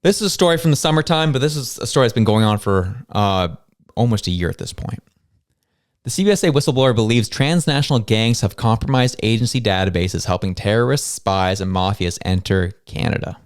This is a story from the summertime, but this is a story that's been going on for almost a year at this point. The CBSA whistleblower believes transnational gangs have compromised agency databases, helping terrorists, spies, and mafias enter Canada.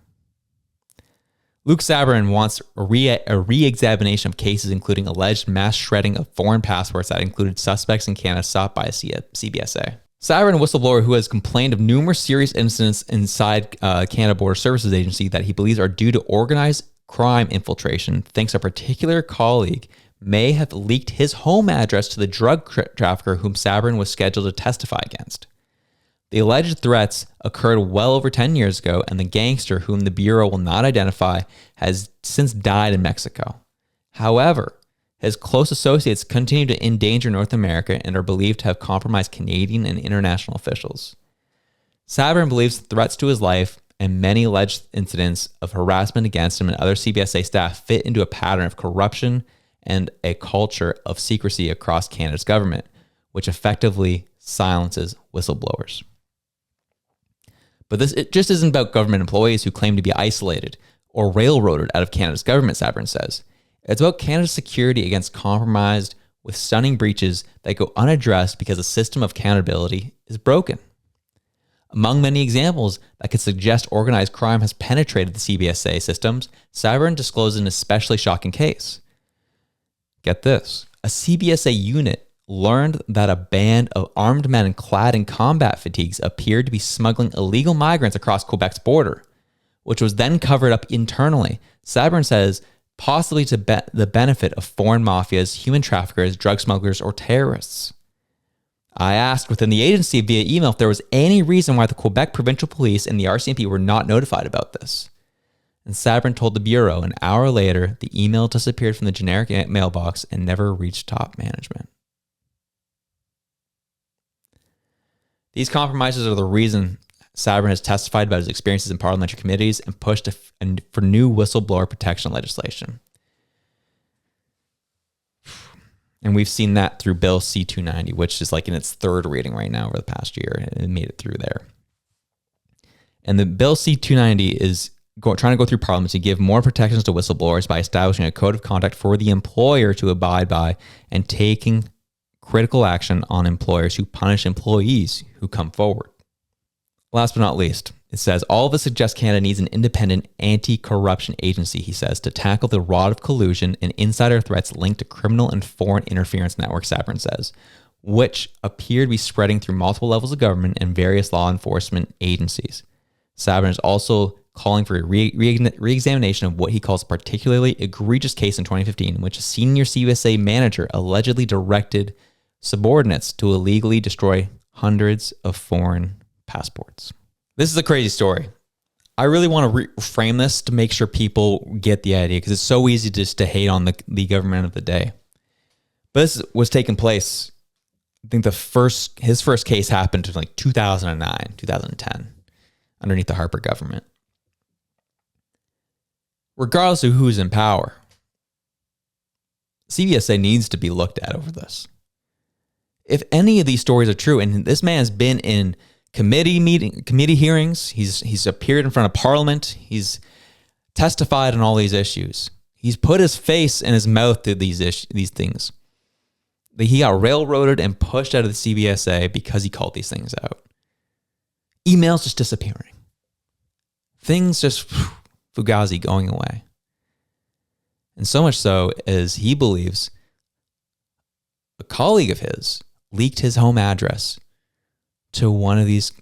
Luke Sabourin wants a re-examination of cases including alleged mass shredding of foreign passports that included suspects in Canada sought by CBSA. Sabourin, a whistleblower who has complained of numerous serious incidents inside Canada Border Services Agency that he believes are due to organized crime infiltration, thinks a particular colleague may have leaked his home address to the drug trafficker whom Sabourin was scheduled to testify against. The alleged threats occurred well over 10 years ago, and the gangster, whom the Bureau will not identify, has since died in Mexico. However, his close associates continue to endanger North America and are believed to have compromised Canadian and international officials. Sabourin believes threats to his life and many alleged incidents of harassment against him and other CBSA staff fit into a pattern of corruption and a culture of secrecy across Canada's government, which effectively silences whistleblowers. But it just isn't about government employees who claim to be isolated or railroaded out of Canada's government, Sabourin says. It's about Canada's security against compromised with stunning breaches that go unaddressed because the system of accountability is broken. Among many examples that could suggest organized crime has penetrated the CBSA systems, Sabourin disclosed an especially shocking case. Get this. A CBSA unit learned that a band of armed men clad in combat fatigues appeared to be smuggling illegal migrants across Quebec's border, which was then covered up internally. Sabourin says possibly to the benefit of foreign mafias, human traffickers, drug smugglers, or terrorists. I asked within the agency via email if there was any reason why the Quebec Provincial Police and the RCMP were not notified about this. And Sabourin told the Bureau an hour later the email disappeared from the generic mailbox and never reached top management. These compromises are the reason Sabourin has testified about his experiences in parliamentary committees and pushed for new whistleblower protection legislation. And we've seen that through Bill C-290, which is like in its third reading right now over the past year, and it made it through there. And the Bill C-290 is trying to go through Parliament to give more protections to whistleblowers by establishing a code of conduct for the employer to abide by and taking critical action on employers who punish employees who come forward. Last but not least, it says, all of this suggests Canada needs an independent anti-corruption agency, he says, to tackle the rot of collusion and insider threats linked to criminal and foreign interference networks, Sabourin says, which appear to be spreading through multiple levels of government and various law enforcement agencies. Sabourin is also calling for a re-examination of what he calls a particularly egregious case in 2015, in which a senior CBSA manager allegedly directed subordinates to illegally destroy hundreds of foreign passports. This is a crazy story. I really want to reframe this to make sure people get the idea, because it's so easy just to hate on the government of the day. But this was taking place, I think his first case happened in like 2009, 2010, underneath the Harper government. Regardless of who's in power, CBSA needs to be looked at over this. If any of these stories are true, and this man has been in committee hearings, he's appeared in front of Parliament, he's testified on all these issues, he's put his face and his mouth to these things. He got railroaded and pushed out of the CBSA because he called these things out. Emails just disappearing. Things just fugazi going away. And so much so as he believes a colleague of his leaked his home address to one of these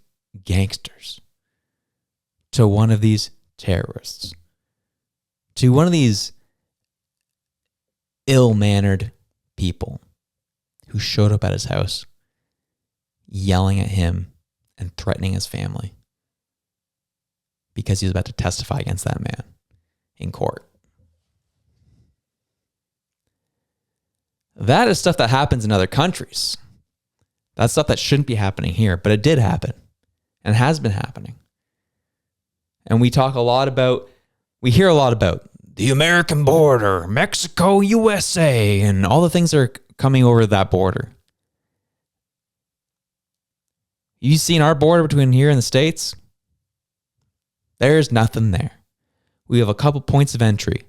gangsters, to one of these terrorists, to one of these ill-mannered people who showed up at his house yelling at him and threatening his family because he was about to testify against that man in court. That is stuff that happens in other countries. That's stuff that shouldn't be happening here, but it did happen and has been happening. And we hear a lot about the American border, Mexico, USA, and all the things that are coming over that border. You've seen our border between here and the States? There's nothing there. We have a couple points of entry.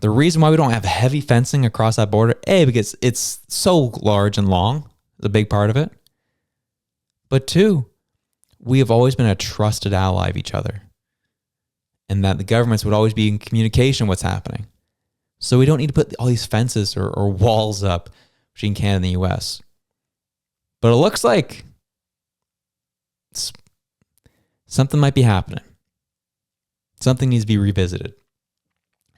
The reason why we don't have heavy fencing across that border, A, because it's so large and long, is a big part of it. But 2, we have always been a trusted ally of each other. And that the governments would always be in communication what's happening. So we don't need to put all these fences or walls up between Canada and the US. But it looks like something might be happening. Something needs to be revisited.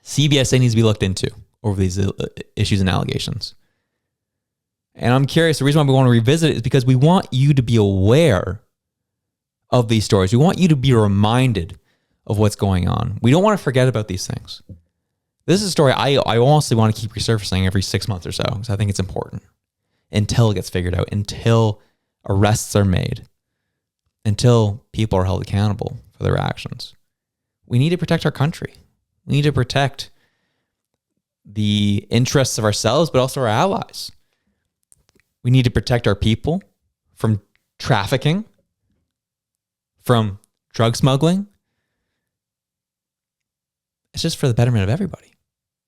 CBSA needs to be looked into over these issues and allegations. And I'm curious, the reason why we want to revisit it is because we want you to be aware of these stories. We want you to be reminded of what's going on. We don't want to forget about these things. This is a story I honestly want to keep resurfacing every 6 months or so, because I think it's important until it gets figured out, until arrests are made, until people are held accountable for their actions. We need to protect our country. We need to protect the interests of ourselves, but also our allies. We need to protect our people from trafficking, from drug smuggling. It's just for the betterment of everybody.